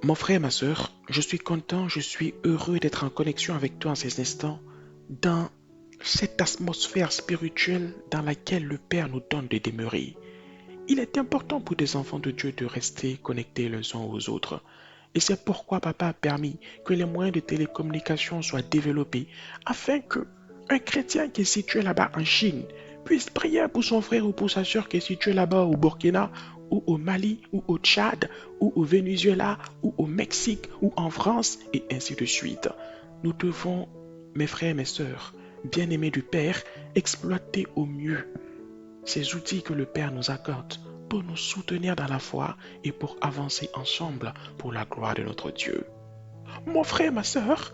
Mon frère, ma sœur, je suis content, je suis heureux d'être en connexion avec toi en ces instants, dans cette atmosphère spirituelle dans laquelle le Père nous donne de demeurer. Il est important pour des enfants de Dieu de rester connectés les uns aux autres. Et c'est pourquoi papa a permis que les moyens de télécommunication soient développés afin que un chrétien qui est situé là-bas en Chine puisse prier pour son frère ou pour sa soeur qui est situé là-bas au Burkina ou au Mali ou au Tchad ou au Venezuela ou au Mexique ou en France et ainsi de suite. Nous devons, mes frères et mes sœurs, bien-aimés du Père, exploiter au mieux ces outils que le Père nous accorde pour nous soutenir dans la foi et pour avancer ensemble pour la gloire de notre Dieu. Mon frère, ma sœur,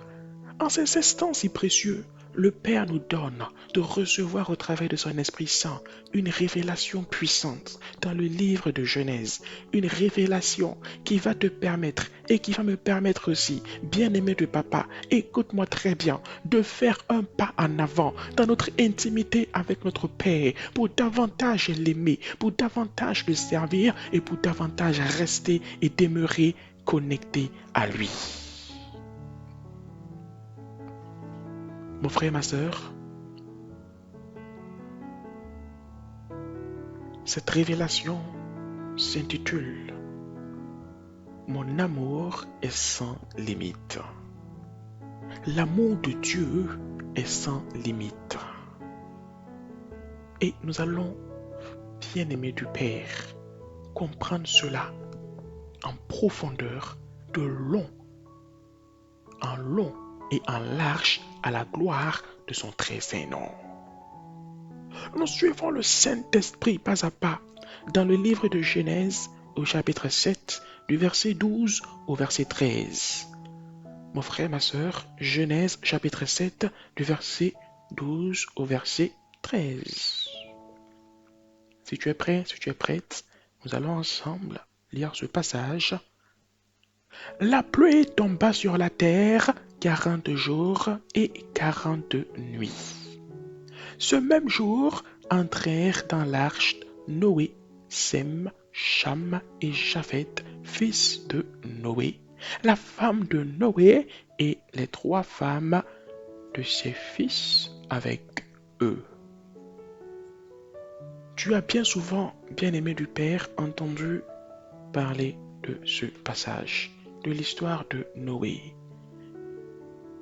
en ces instants si précieux, le Père nous donne de recevoir au travers de son Esprit Saint une révélation puissante dans le livre de Genèse, une révélation qui va te permettre et qui va me permettre aussi, bien-aimé de papa, écoute-moi très bien, de faire un pas en avant dans notre intimité avec notre Père pour davantage l'aimer, pour davantage le servir et pour davantage rester et demeurer connecté à lui. Mon frère, ma sœur, cette révélation s'intitule Mon amour est sans limite. L'amour de Dieu est sans limite. Et nous allons, bien-aimés du Père, comprendre cela en profondeur, de long et en large à la gloire de son très saint nom. Nous suivons le Saint-Esprit pas à pas dans le livre de Genèse au chapitre 7 du verset 12 au verset 13. Mon frère, ma sœur, Genèse chapitre 7 du verset 12 au verset 13. Si tu es prêt, si tu es prête, nous allons ensemble lire ce passage. La pluie tomba sur la terre 40 jours et 40 nuits. Ce même jour entrèrent dans l'arche Noé, Sem, Cham et Japheth, fils de Noé, la femme de Noé et les 3 femmes de ses fils avec eux. Tu as bien souvent, bien-aimé du Père, entendu parler de ce passage, de l'histoire de Noé,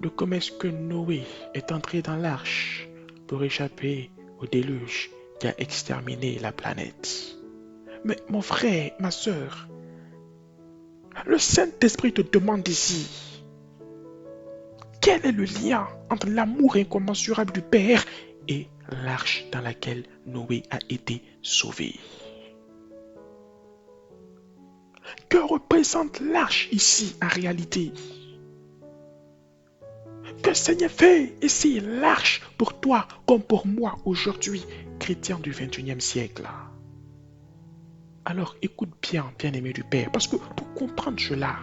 de comment est-ce que Noé est entré dans l'arche pour échapper au déluge qui a exterminé la planète. Mais mon frère, ma sœur, le Saint-Esprit te demande ici, quel est le lien entre l'amour incommensurable du Père et l'arche dans laquelle Noé a été sauvé? Que représente l'arche ici en réalité? Que Seigneur fait ici l'arche pour toi comme pour moi aujourd'hui, chrétien du 21e siècle? Alors écoute bien, bien-aimé du Père, parce que pour comprendre cela,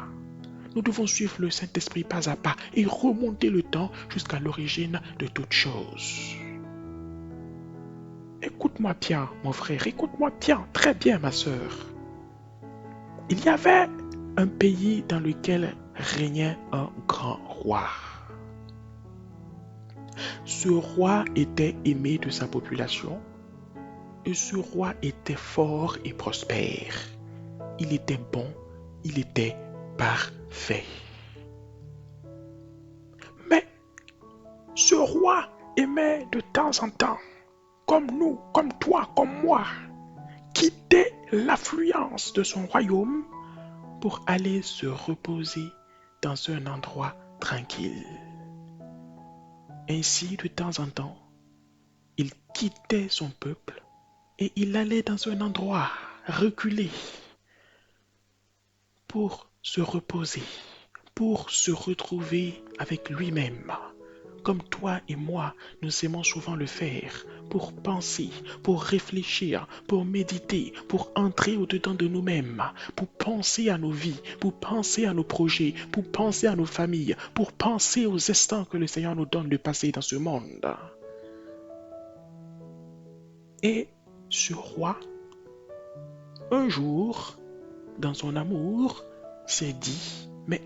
nous devons suivre le Saint-Esprit pas à pas et remonter le temps jusqu'à l'origine de toutes choses. Écoute-moi bien, mon frère, écoute-moi bien, très bien, ma sœur. Il y avait un pays dans lequel régnait un grand roi. Ce roi était aimé de sa population et ce roi était fort et prospère. Il était bon, il était parfait. Mais ce roi aimait de temps en temps, comme nous, comme toi, comme moi, quitter l'affluence de son royaume pour aller se reposer dans un endroit tranquille. Ainsi, de temps en temps, il quittait son peuple et il allait dans un endroit reculé pour se reposer, pour se retrouver avec lui-même. Comme toi et moi, nous aimons souvent le faire, pour penser, pour réfléchir, pour méditer, pour entrer au-dedans de nous-mêmes, pour penser à nos vies, pour penser à nos projets, pour penser à nos familles, pour penser aux instants que le Seigneur nous donne de passer dans ce monde. Et ce roi, un jour, dans son amour, s'est dit, Mais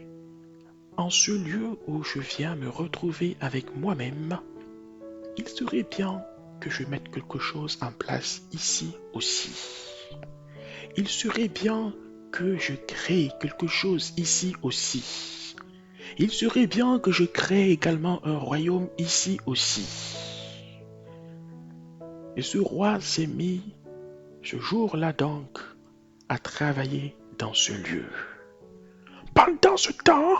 en ce lieu où je viens me retrouver avec moi-même, il serait bien que je mette quelque chose en place ici aussi. Il serait bien que je crée quelque chose ici aussi. Il serait bien que je crée également un royaume ici aussi. Et ce roi s'est mis, ce jour-là donc, à travailler dans ce lieu. Pendant ce temps,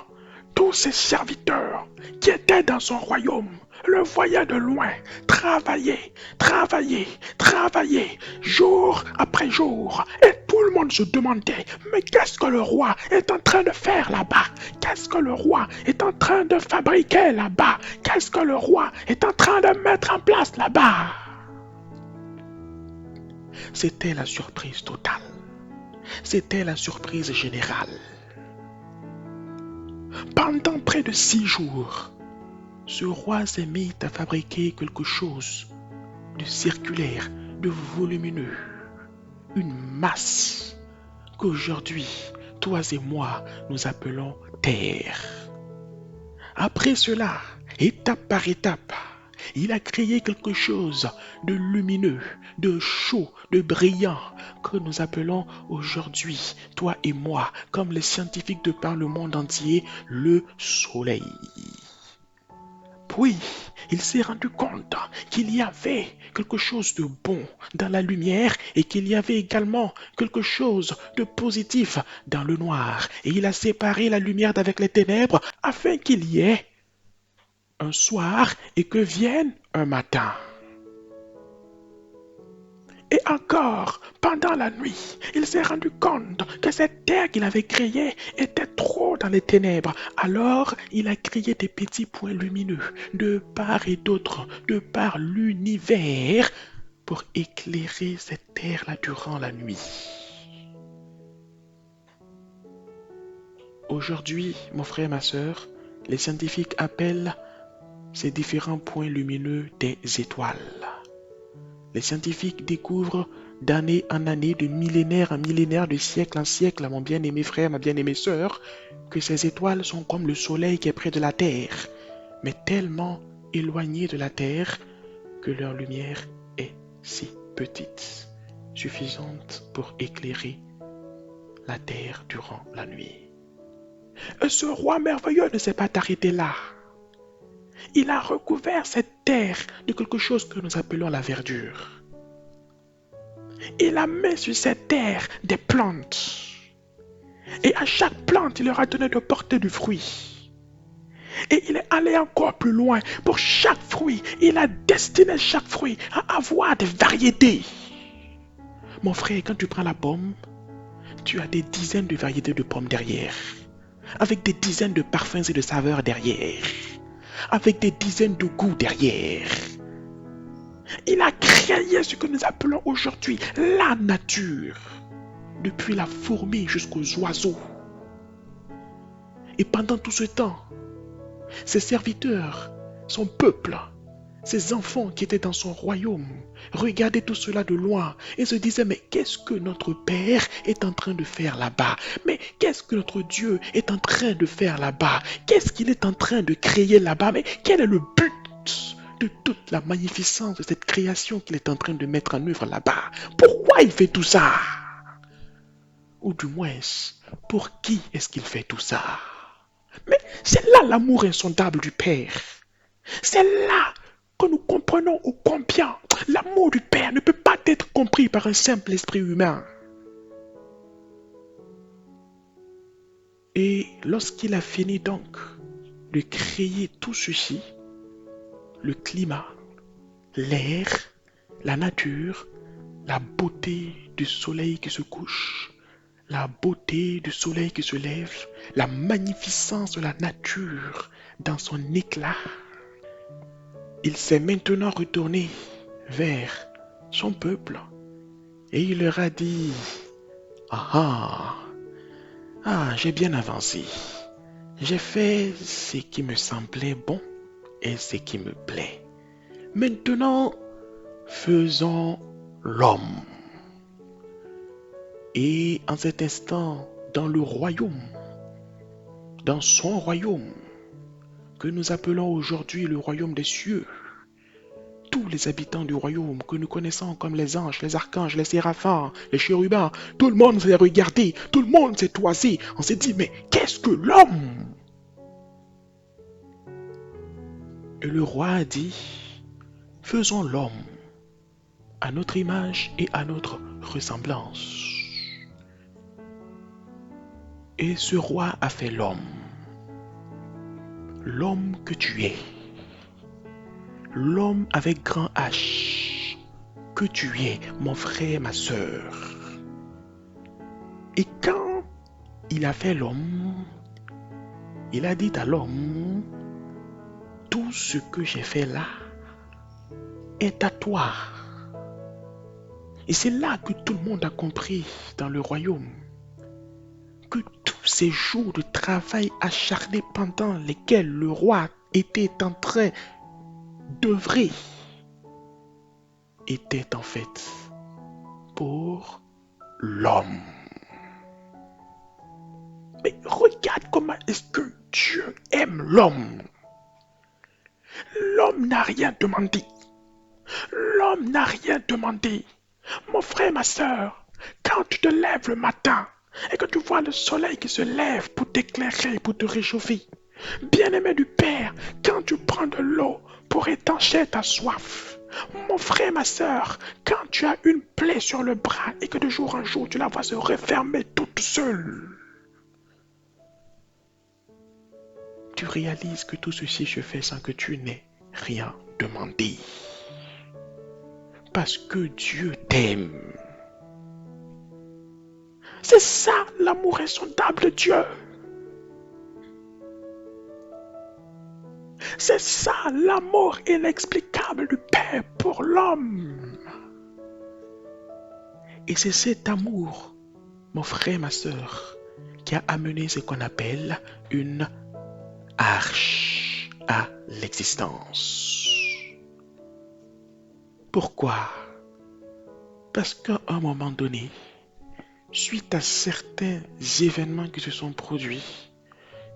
tous ses serviteurs qui étaient dans son royaume le voyaient de loin travailler, travailler, travailler, jour après jour. Et tout le monde se demandait, mais qu'est-ce que le roi est en train de faire là-bas? Qu'est-ce que le roi est en train de fabriquer là-bas? Qu'est-ce que le roi est en train de mettre en place là-bas? C'était la surprise totale. C'était la surprise générale. Pendant près de 6 jours, ce roi s'est mis à fabriquer quelque chose de circulaire, de volumineux, une masse qu'aujourd'hui, toi et moi, nous appelons Terre. Après cela, étape par étape, il a créé quelque chose de lumineux, de chaud, de brillant, que nous appelons aujourd'hui, toi et moi, comme les scientifiques de par le monde entier, le Soleil. Puis, il s'est rendu compte qu'il y avait quelque chose de bon dans la lumière et qu'il y avait également quelque chose de positif dans le noir. Et il a séparé la lumière d'avec les ténèbres afin qu'il y ait un soir et que vienne un matin. Et encore, pendant la nuit, il s'est rendu compte que cette terre qu'il avait créée était trop dans les ténèbres. Alors, il a créé des petits points lumineux de part et d'autre, de par l'univers, pour éclairer cette terre-là durant la nuit. Aujourd'hui, mon frère et ma sœur, les scientifiques appellent ces différents points lumineux des étoiles. Les scientifiques découvrent d'année en année, de millénaire en millénaire, de siècle en siècle, mon bien-aimé frère, ma bien-aimée sœur, que ces étoiles sont comme le soleil qui est près de la terre, mais tellement éloignées de la terre que leur lumière est si petite, suffisante pour éclairer la terre durant la nuit. Et ce roi merveilleux ne s'est pas arrêté là. Il a recouvert cette terre de quelque chose que nous appelons la verdure. Il a mis sur cette terre des plantes. Et à chaque plante, il leur a donné de porter du fruit. Et il est allé encore plus loin. Pour chaque fruit, il a destiné chaque fruit à avoir des variétés. Mon frère, quand tu prends la pomme, tu as des dizaines de variétés de pommes derrière. Avec des dizaines de parfums et de saveurs derrière. Avec des dizaines de goûts derrière. Il a créé ce que nous appelons aujourd'hui la nature. Depuis la fourmi jusqu'aux oiseaux. Et pendant tout ce temps, ses serviteurs, son peuple, ses enfants qui étaient dans son royaume, regardaient tout cela de loin et se disaient, mais qu'est-ce que notre Père est en train de faire là-bas? Mais qu'est-ce que notre Dieu est en train de faire là-bas? Qu'est-ce qu'il est en train de créer là-bas? Mais quel est le but de toute la magnificence de cette création qu'il est en train de mettre en œuvre là-bas? Pourquoi il fait tout ça? Ou du moins, pour qui est-ce qu'il fait tout ça? Mais c'est là l'amour insondable du Père. C'est là que nous comprenons ô combien l'amour du Père ne peut pas être compris par un simple esprit humain. Et lorsqu'il a fini donc de créer tout ceci, le climat, l'air, la nature, la beauté du soleil qui se couche, la beauté du soleil qui se lève, la magnificence de la nature dans son éclat, il s'est maintenant retourné vers son peuple et il leur a dit, ah j'ai bien avancé, j'ai fait ce qui me semblait bon et ce qui me plaît. Maintenant, faisons l'homme. Et en cet instant, dans le royaume, dans son royaume, que nous appelons aujourd'hui le royaume des cieux. Tous les habitants du royaume que nous connaissons comme les anges, les archanges, les séraphins, les chérubins, tout le monde s'est regardé, tout le monde s'est toisé. On s'est dit, mais qu'est-ce que l'homme? Et le roi a dit, faisons l'homme à notre image et à notre ressemblance. Et ce roi a fait l'homme que tu es, l'homme avec grand H que tu es, mon frère, ma sœur. Et quand il a fait l'homme, il a dit à l'homme, tout ce que j'ai fait là est à toi. Et c'est là que tout le monde a compris dans le royaume que tous ces jours de travail acharné pendant lesquels le roi était en train d'œuvrer étaient en fait pour l'homme. Mais regarde comment est-ce que Dieu aime l'homme. L'homme n'a rien demandé. L'homme n'a rien demandé. Mon frère, ma soeur, quand tu te lèves le matin et que tu vois le soleil qui se lève pour t'éclairer, pour te réchauffer, bien-aimé du Père, quand tu prends de l'eau pour étancher ta soif, mon frère, ma soeur, quand tu as une plaie sur le bras et que de jour en jour tu la vois se refermer toute seule, tu réalises que tout ceci se fait sans que tu n'aies rien demandé. Parce que Dieu t'aime. C'est ça l'amour insondable de Dieu. C'est ça l'amour inexplicable du Père pour l'homme. Et c'est cet amour, mon frère, ma soeur, qui a amené ce qu'on appelle une arche à l'existence. Pourquoi? Parce qu'à un moment donné, suite à certains événements qui se sont produits,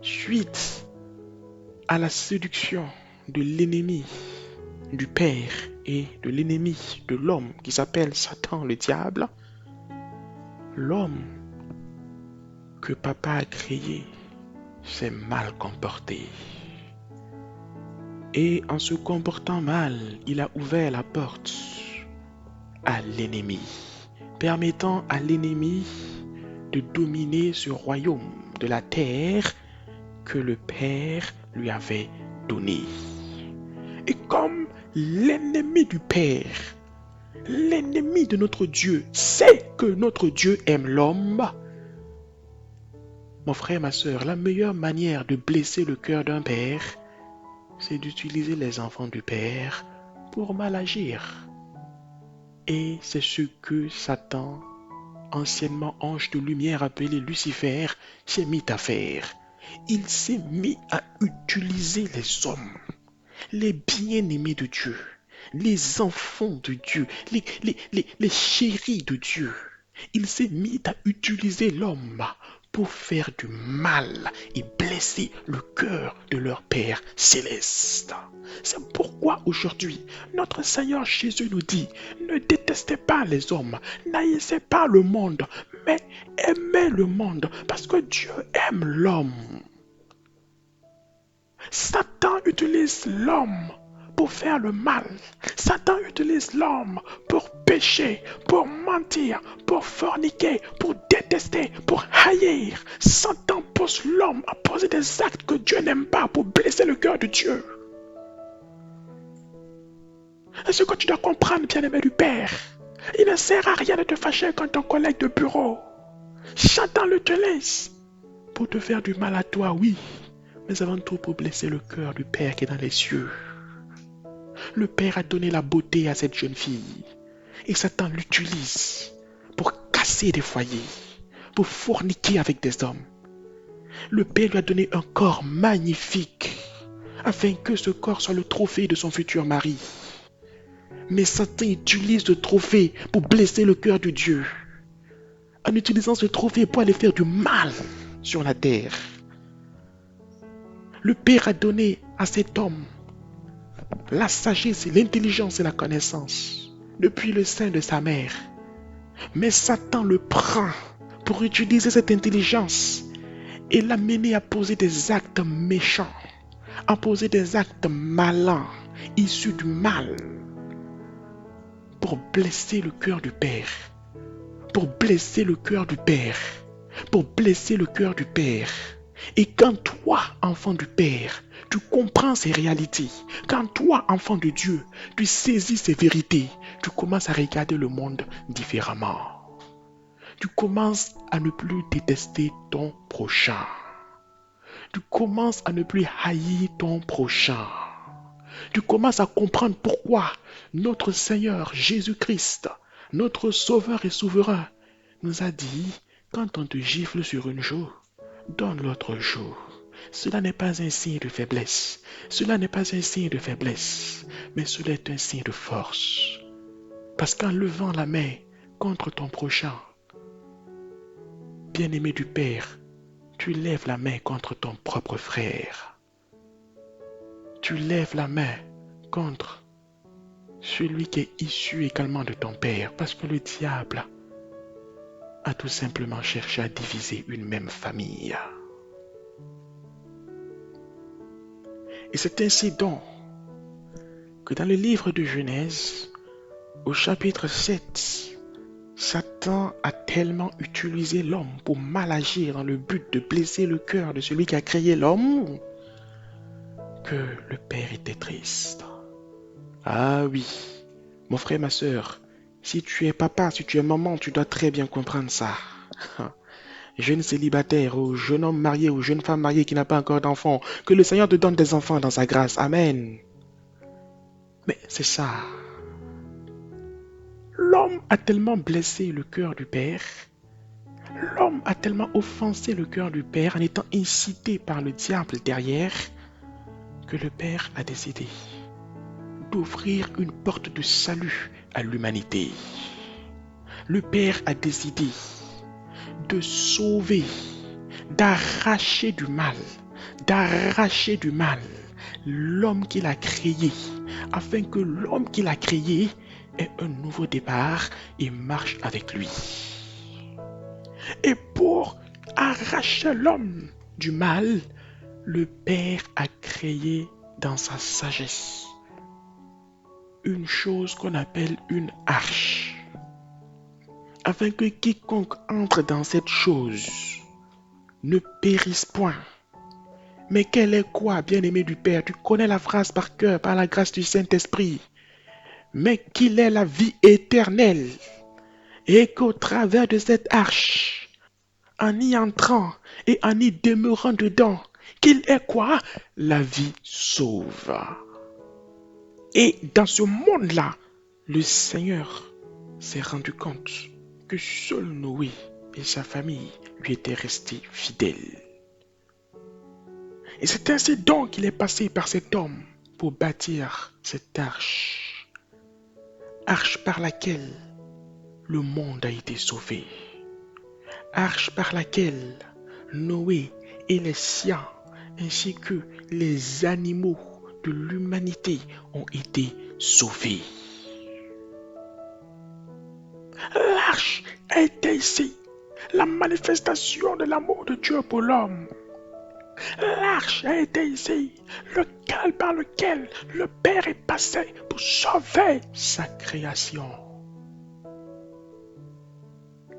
suite à la séduction de l'ennemi du Père et de l'ennemi de l'homme qui s'appelle Satan le diable, l'homme que papa a créé s'est mal comporté. Et en se comportant mal, il a ouvert la porte à l'ennemi, permettant à l'ennemi de dominer ce royaume de la terre que le Père lui avait donné. Et comme l'ennemi du Père, l'ennemi de notre Dieu, sait que notre Dieu aime l'homme, mon frère, ma soeur, la meilleure manière de blesser le cœur d'un père, c'est d'utiliser les enfants du Père pour mal agir. Et c'est ce que Satan, anciennement ange de lumière appelé Lucifer, s'est mis à faire. Il s'est mis à utiliser les hommes, les bien-aimés de Dieu, les enfants de Dieu, les chéris de Dieu. Il s'est mis à utiliser l'homme pour faire du mal et blesser le cœur de leur Père céleste. C'est pourquoi aujourd'hui, notre Seigneur Jésus nous dit, ne détestez pas les hommes, n'haïssez pas le monde, mais aimez le monde, parce que Dieu aime l'homme. Satan utilise l'homme pour faire le mal. Satan utilise l'homme pour pécher, pour mentir, pour forniquer, pour détester, pour haïr. Satan pousse l'homme à poser des actes que Dieu n'aime pas pour blesser le cœur de Dieu. Et ce que tu dois comprendre, bien-aimé du Père, il ne sert à rien de te fâcher quand ton collègue de bureau, Satan l'utilise pour te faire du mal à toi, oui, mais avant tout pour blesser le cœur du Père qui est dans les cieux. Le Père a donné la beauté à cette jeune fille et Satan l'utilise pour casser des foyers, pour forniquer avec des hommes. Le Père lui a donné un corps magnifique afin que ce corps soit le trophée de son futur mari. Mais Satan utilise ce trophée pour blesser le cœur de Dieu, en utilisant ce trophée pour aller faire du mal sur la terre. Le Père a donné à cet homme la sagesse, l'intelligence et la connaissance depuis le sein de sa mère. Mais Satan le prend pour utiliser cette intelligence et l'amener à poser des actes méchants, à poser des actes malins, issus du mal, pour blesser le cœur du Père, pour blesser le cœur du Père, pour blesser le cœur du Père. Et quand toi, enfant du Père, tu comprends ces réalités, quand toi, enfant de Dieu, tu saisis ces vérités, tu commences à regarder le monde différemment. Tu commences à ne plus détester ton prochain. Tu commences à ne plus haïr ton prochain. Tu commences à comprendre pourquoi notre Seigneur Jésus-Christ, notre Sauveur et Souverain, nous a dit, quand on te gifle sur une joue, donne l'autre joue. Cela n'est pas un signe de faiblesse. Cela n'est pas un signe de faiblesse, mais cela est un signe de force. Parce qu'en levant la main contre ton prochain, bien-aimé du Père, tu lèves la main contre ton propre frère. Tu lèves la main contre celui qui est issu également de ton Père, parce que le diable a tout simplement cherché à diviser une même famille. Et c'est ainsi donc que dans le livre de Genèse, au chapitre 7, Satan a tellement utilisé l'homme pour mal agir dans le but de blesser le cœur de celui qui a créé l'homme, que le Père était triste. Ah oui, mon frère, ma soeur, si tu es papa, si tu es maman, tu dois très bien comprendre ça. Jeune célibataire ou jeune homme marié ou jeune femme mariée qui n'a pas encore d'enfants, que le Seigneur te donne des enfants dans sa grâce. Amen. Mais c'est ça. L'homme a tellement blessé le cœur du Père, l'homme a tellement offensé le cœur du Père en étant incité par le diable derrière, que le Père a décidé d'ouvrir une porte de salut à l'humanité. Le Père a décidé de sauver, d'arracher du mal l'homme qu'il a créé, afin que l'homme qu'il a créé ait un nouveau départ et marche avec lui. Et pour arracher l'homme du mal, le Père a créé dans sa sagesse une chose qu'on appelle une arche, afin que quiconque entre dans cette chose ne périsse point. Mais quelle est quoi, bien-aimé du Père? Tu connais la phrase par cœur, par la grâce du Saint-Esprit. Mais qu'il est la vie éternelle, et qu'au travers de cette arche, en y entrant et en y demeurant dedans, qu'il est quoi? La vie sauve. Et dans ce monde-là, le Seigneur s'est rendu compte que seul Noé et sa famille lui étaient restés fidèles. Et c'est ainsi donc qu'il est passé par cet homme pour bâtir cette arche. Arche par laquelle le monde a été sauvé. Arche par laquelle Noé et les siens, ainsi que les animaux de l'humanité ont été sauvés. L'arche a été ici la manifestation de l'amour de Dieu pour l'homme. L'arche a été ici le par lequel le Père est passé pour sauver sa création.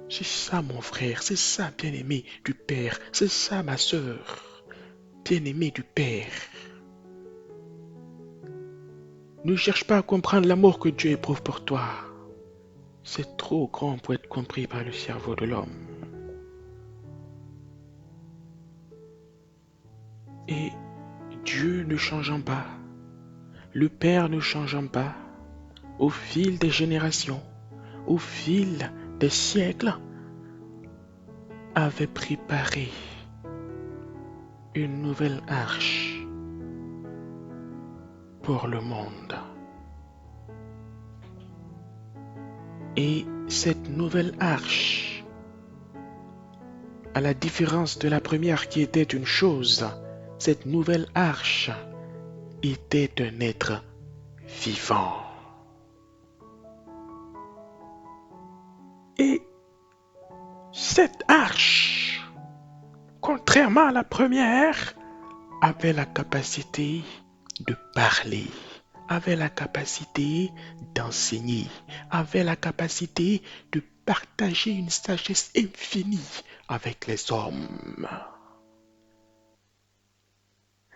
C'est ça mon frère, c'est ça bien-aimé du Père, c'est ça ma sœur, bien-aimé du Père. Ne cherche pas à comprendre l'amour que Dieu éprouve pour toi. C'est trop grand pour être compris par le cerveau de l'homme. Et Dieu ne changeant pas, le Père ne changeant pas, au fil des générations, au fil des siècles, avait préparé une nouvelle arche pour le monde. Et cette nouvelle arche, à la différence de la première qui était une chose cette nouvelle arche était un être vivant. Et cette arche, contrairement à la première, avait la capacité de parler, avait la capacité d'enseigner, avait la capacité de partager une sagesse infinie avec les hommes.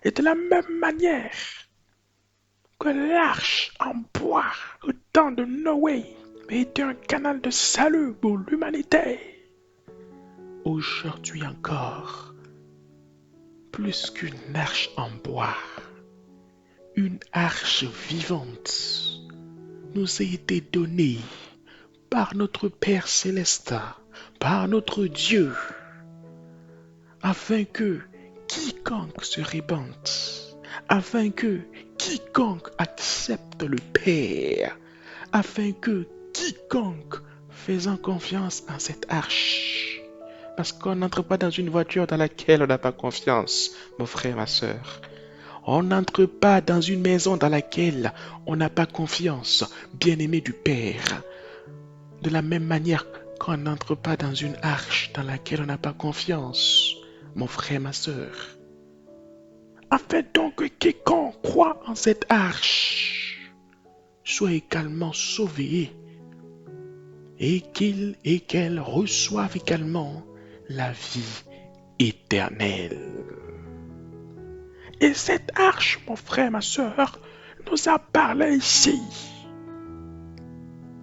Et de la même manière que l'arche en bois au temps de Noé était un canal de salut pour l'humanité, aujourd'hui encore, plus qu'une arche en bois, une arche vivante nous a été donnée par notre Père céleste, par notre Dieu, afin que quiconque se répande, afin que quiconque accepte le Père, afin que quiconque faisant confiance en cette arche, parce qu'on n'entre pas dans une voiture dans laquelle on n'a pas confiance, mon frère, ma soeur. On n'entre pas dans une maison dans laquelle on n'a pas confiance, bien-aimé du Père. De la même manière qu'on n'entre pas dans une arche dans laquelle on n'a pas confiance, mon frère, ma soeur. Afin donc que quiconque croit en cette arche soit également sauvé et qu'il et qu'elle reçoive également la vie éternelle. Et cette arche, mon frère, ma soeur, nous a parlé ici,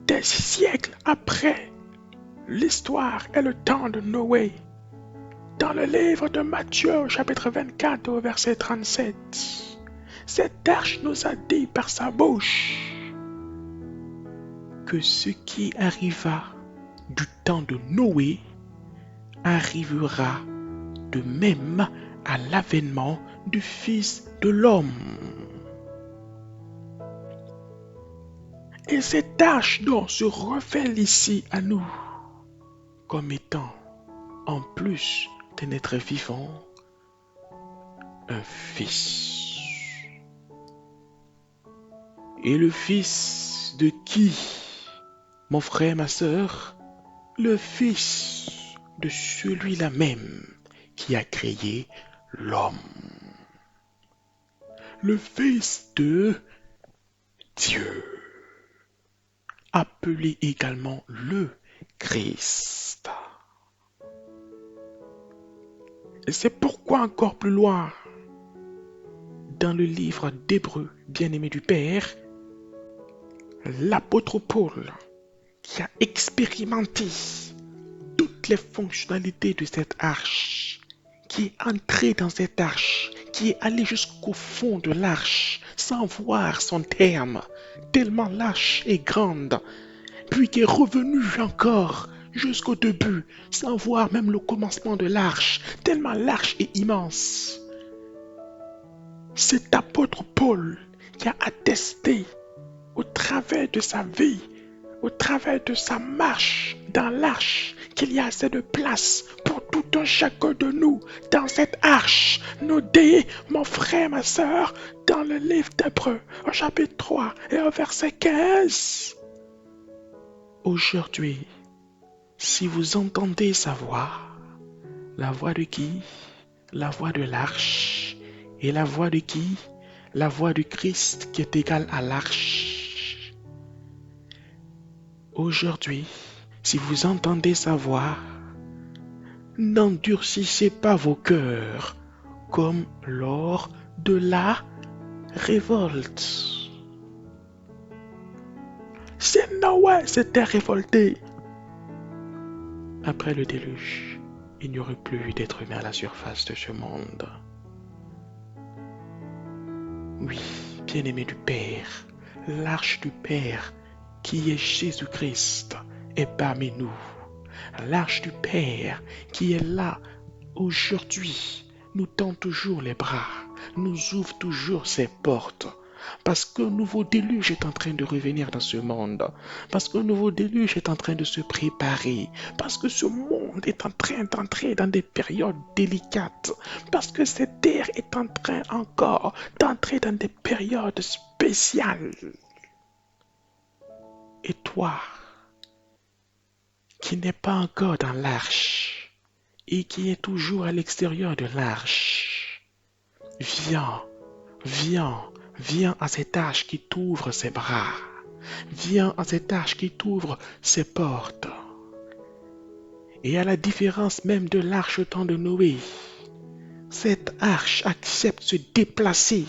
des siècles après l'histoire et le temps de Noé, dans le livre de Matthieu, chapitre 24, au verset 37. Cette arche nous a dit par sa bouche que ce qui arriva du temps de Noé arrivera de même à l'avènement du Fils de l'homme. Et cette arche donc se révèle ici à nous comme étant, en plus d'un être vivant, un fils. Et le fils de qui, mon frère, ma sœur? Le fils de celui-là même qui a créé l'homme. Le fils de Dieu, appelé également le Christ. Et c'est pourquoi encore plus loin, dans le livre d'Hébreux, bien-aimé du Père, l'apôtre Paul, qui a expérimenté toutes les fonctionnalités de cette arche, qui est entré dans cette arche, qui est allé jusqu'au fond de l'arche, sans voir son terme, tellement l'arche est grande, puis qui est revenu encore jusqu'au début, sans voir même le commencement de l'arche, tellement l'arche est immense. Cet apôtre Paul qui a attesté au travers de sa vie, au travers de sa marche dans l'arche, qu'il y a assez de place pour tout un chacun de nous dans cette arche, nous dit, mon frère, ma soeur, dans le livre d'Hébreux, au chapitre 3 et au verset 15. Aujourd'hui, si vous entendez sa voix, la voix de qui? La voix de l'arche. Et la voix de qui? La voix du Christ qui est égale à l'arche. Aujourd'hui, si vous entendez sa voix, n'endurcissez pas vos cœurs comme lors de la révolte. C'est Noé s'était révolté. Après le déluge, il n'y aurait plus d'être humain à la surface de ce monde. Oui, bien-aimé du Père, l'arche du Père, qui est Jésus-Christ, est parmi nous. L'arche du Père, qui est là aujourd'hui, nous tend toujours les bras, nous ouvre toujours ses portes, Parce qu'un nouveau déluge est en train de revenir dans ce monde. Parce qu'un nouveau déluge est en train de se préparer. Parce que ce monde est en train d'entrer dans des périodes délicates. Parce que cette terre est en train encore d'entrer dans des périodes spéciales. Et toi, qui n'es pas encore dans l'arche et qui est toujours à l'extérieur de l'arche, viens, viens, viens à cette arche qui t'ouvre ses bras. Viens à cette arche qui t'ouvre ses portes. Et à la différence même de l'arche au temps de Noé, cette arche accepte de se déplacer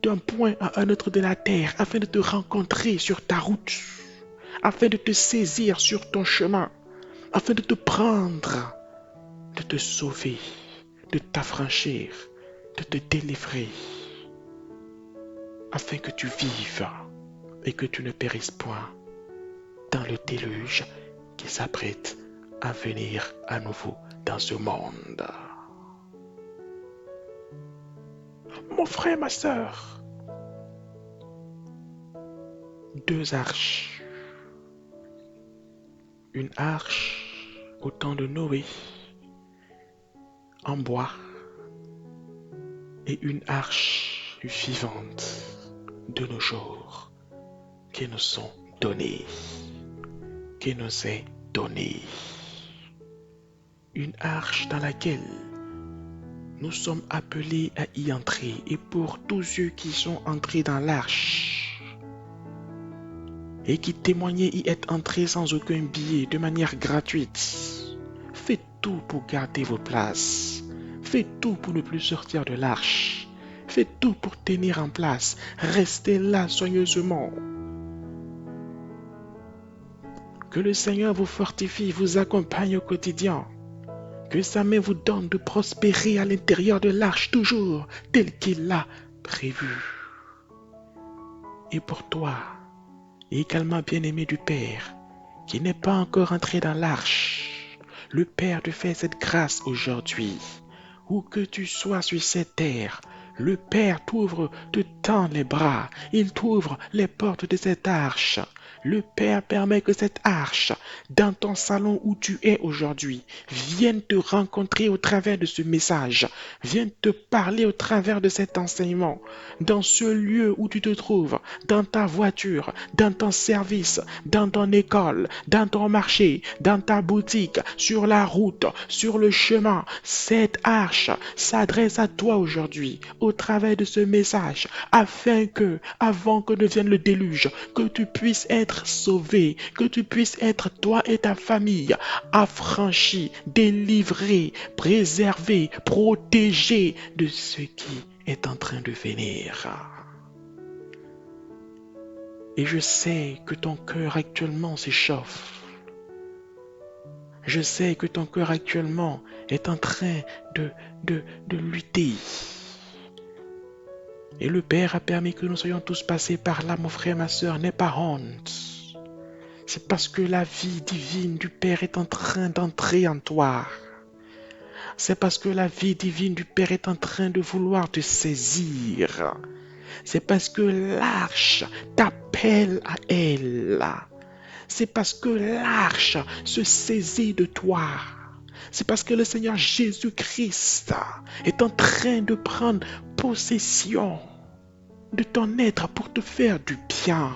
d'un point à un autre de la terre afin de te rencontrer sur ta route, afin de te saisir sur ton chemin, afin de te prendre, de te sauver, de t'affranchir, de te délivrer, afin que tu vives et que tu ne périsses point dans le déluge qui s'apprête à venir à nouveau dans ce monde. Mon frère, ma sœur, 2 arches. Une arche au temps de Noé en bois et une arche vivante de nos jours qui nous sont données, qui nous est donnée. Une arche dans laquelle nous sommes appelés à y entrer. Et pour tous ceux qui sont entrés dans l'arche et qui témoignaient y être entrés sans aucun billet, de manière gratuite, faites tout pour garder vos places. Faites tout pour ne plus sortir de l'arche. Faites tout pour tenir en place. Restez là soigneusement. Que le Seigneur vous fortifie, vous accompagne au quotidien. Que sa main vous donne de prospérer à l'intérieur de l'arche toujours tel qu'il l'a prévu. Et pour toi, également bien-aimé du Père, qui n'est pas encore entré dans l'arche, le Père te fait cette grâce aujourd'hui. Où que tu sois sur cette terre, le Père te tend les bras, il t'ouvre les portes de cette arche. Le Père permet que cette arche, dans ton salon où tu es aujourd'hui, vienne te rencontrer au travers de ce message, vienne te parler au travers de cet enseignement, dans ce lieu où tu te trouves, dans ta voiture, dans ton service, dans ton école, dans ton marché, dans ta boutique, sur la route, sur le chemin. Cette arche s'adresse à toi aujourd'hui, au travers de ce message, afin que, avant que ne vienne le déluge, que tu puisses être sauvé, que tu puisses être toi et ta famille affranchis, délivrés, préservés, protégés de ce qui est en train de venir. Et je sais que ton cœur actuellement s'échauffe. Je sais que ton cœur actuellement est en train de lutter. Et le Père a permis que nous soyons tous passés par là, mon frère, ma soeur, n'aie pas honte. C'est parce que la vie divine du Père est en train d'entrer en toi. C'est parce que la vie divine du Père est en train de vouloir te saisir. C'est parce que l'arche t'appelle à elle. C'est parce que l'arche se saisit de toi. C'est parce que le Seigneur Jésus-Christ est en train de prendre possession de ton être pour te faire du bien.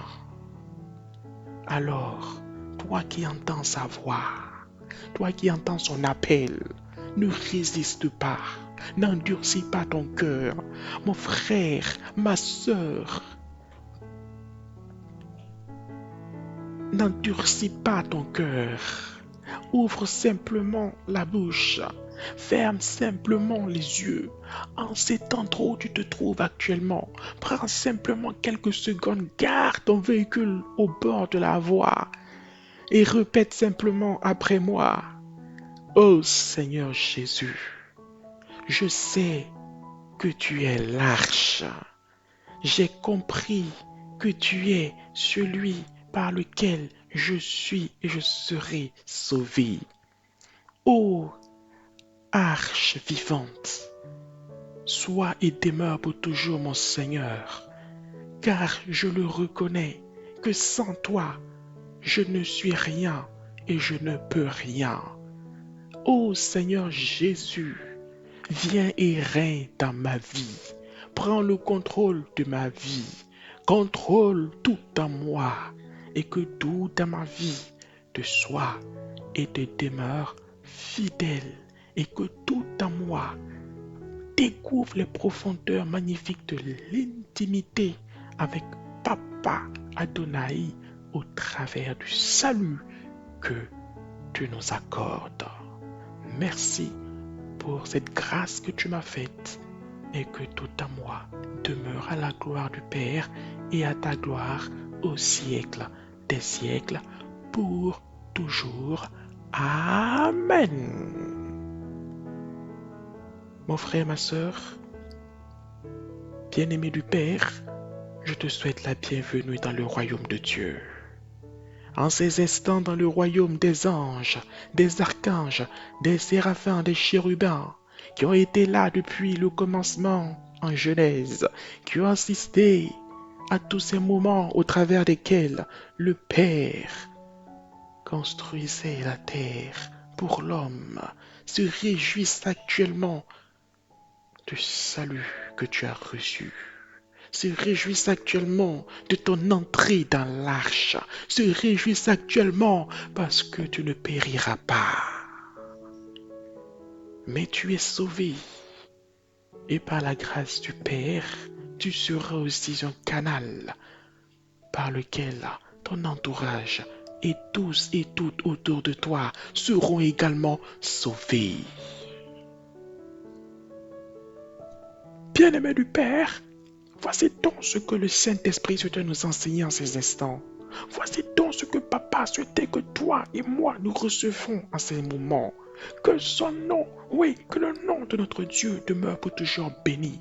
Alors, toi qui entends sa voix, toi qui entends son appel, ne résiste pas, n'endurcis pas ton cœur. Mon frère, ma sœur, n'endurcis pas ton cœur. Ouvre simplement la bouche. Ferme simplement les yeux. En cet endroit où tu te trouves actuellement, prends simplement quelques secondes, garde ton véhicule au bord de la voie et répète simplement après moi. Ô Seigneur Jésus, je sais que tu es l'arche. J'ai compris que tu es celui par lequel je suis et je serai sauvé. Ô arche vivante, sois et demeure pour toujours mon Seigneur, car je le reconnais que sans toi, je ne suis rien et je ne peux rien. Ô Seigneur Jésus, viens et règne dans ma vie. Prends le contrôle de ma vie. Contrôle tout en moi et que tout dans ma vie te soit et te demeure fidèle et que tout en moi découvre les profondeurs magnifiques de l'intimité avec Papa Adonai au travers du salut que tu nous accordes. Merci pour cette grâce que tu m'as faite et que tout en moi demeure à la gloire du Père et à ta gloire au siècle des siècles, pour toujours. Amen. Mon frère, ma sœur, bien-aimé du Père, je te souhaite la bienvenue dans le royaume de Dieu. En ces instants dans le royaume des anges, des archanges, des séraphins, des chérubins, qui ont été là depuis le commencement en Genèse, qui ont assisté à tous ces moments au travers desquels le Père construisait la terre pour l'homme, se réjouissent actuellement du salut que tu as reçu. Se réjouissent actuellement de ton entrée dans l'arche. Se réjouissent actuellement parce que tu ne périras pas. Mais tu es sauvé. Et par la grâce du Père, tu seras aussi un canal par lequel ton entourage et tous et toutes autour de toi seront également sauvés. Bien-aimé du Père, voici donc ce que le Saint-Esprit souhaitait nous enseigner en ces instants. Voici donc ce que Papa souhaitait que toi et moi nous recevons en ces moments. Que son nom, oui, que le nom de notre Dieu demeure pour toujours béni.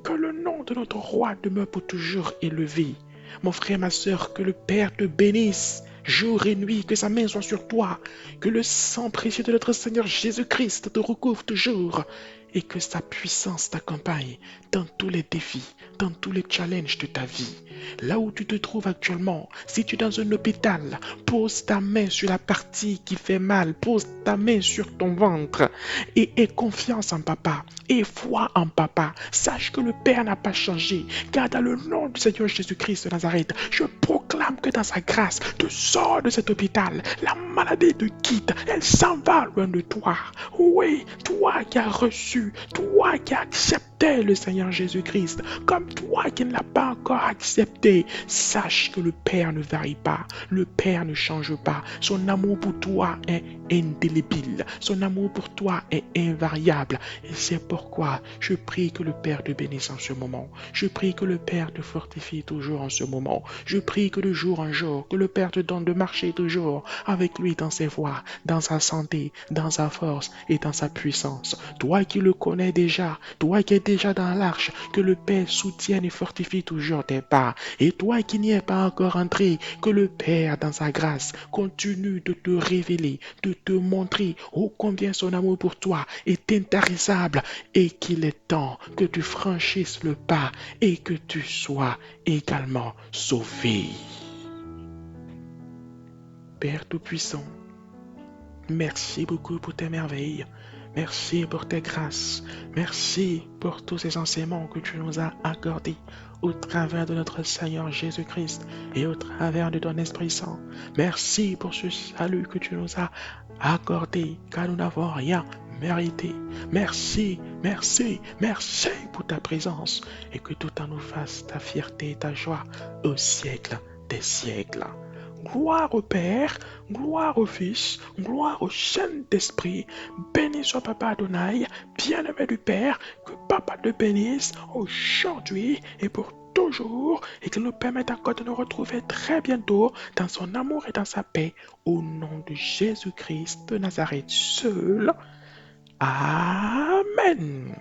Que le nom de notre Roi demeure pour toujours élevé. Mon frère, ma sœur, que le Père te bénisse jour et nuit, que sa main soit sur toi, que le sang précieux de notre Seigneur Jésus-Christ te recouvre toujours et que sa puissance t'accompagne dans tous les défis, dans tous les challenges de ta vie. Là où tu te trouves actuellement, si tu es dans un hôpital, pose ta main sur la partie qui fait mal, pose ta main sur ton ventre et aie confiance en Papa, et foi en Papa. Sache que le Père n'a pas changé, car dans le nom du Seigneur Jésus-Christ de Nazareth, je proclame que dans sa grâce, tu sors de cet hôpital, la maladie te quitte, elle s'en va loin de toi. Oui, toi qui as reçu, toi qui as accepté le Seigneur Jésus-Christ, comme toi qui ne l'as pas encore accepté, sache que le Père ne varie pas, le Père ne change pas, son amour pour toi est indélébile, son amour pour toi est invariable, et c'est pourquoi je prie que le Père te bénisse en ce moment, je prie que le Père te fortifie toujours en ce moment, je prie que de jour en jour, que le Père te donne de marcher toujours avec lui dans ses voies, dans sa santé, dans sa force et dans sa puissance. Toi qui le connais déjà, toi qui es déjà dans l'arche, que le Père soutienne et fortifie toujours tes pas. Et toi qui n'y es pas encore entré, que le Père, dans sa grâce, continue de te révéler, de te montrer ô combien son amour pour toi est intarissable et qu'il est temps que tu franchisses le pas et que tu sois également sauvé. Père Tout-Puissant, merci beaucoup pour tes merveilles. Merci pour tes grâces. Merci pour tous ces enseignements que tu nous as accordés au travers de notre Seigneur Jésus-Christ et au travers de ton Esprit Saint. Merci pour ce salut que tu nous as accordé, car nous n'avons rien mérité. Merci, merci, merci pour ta présence et que tout en nous fasse ta fierté et ta joie au siècle des siècles. Gloire au Père, gloire au Fils, gloire au Saint-Esprit. Béni soit Papa Adonai, bien-aimé du Père, que Papa te bénisse aujourd'hui et pour toujours et qu'il nous permette encore de nous retrouver très bientôt dans son amour et dans sa paix. Au nom de Jésus-Christ de Nazareth seul. Amen.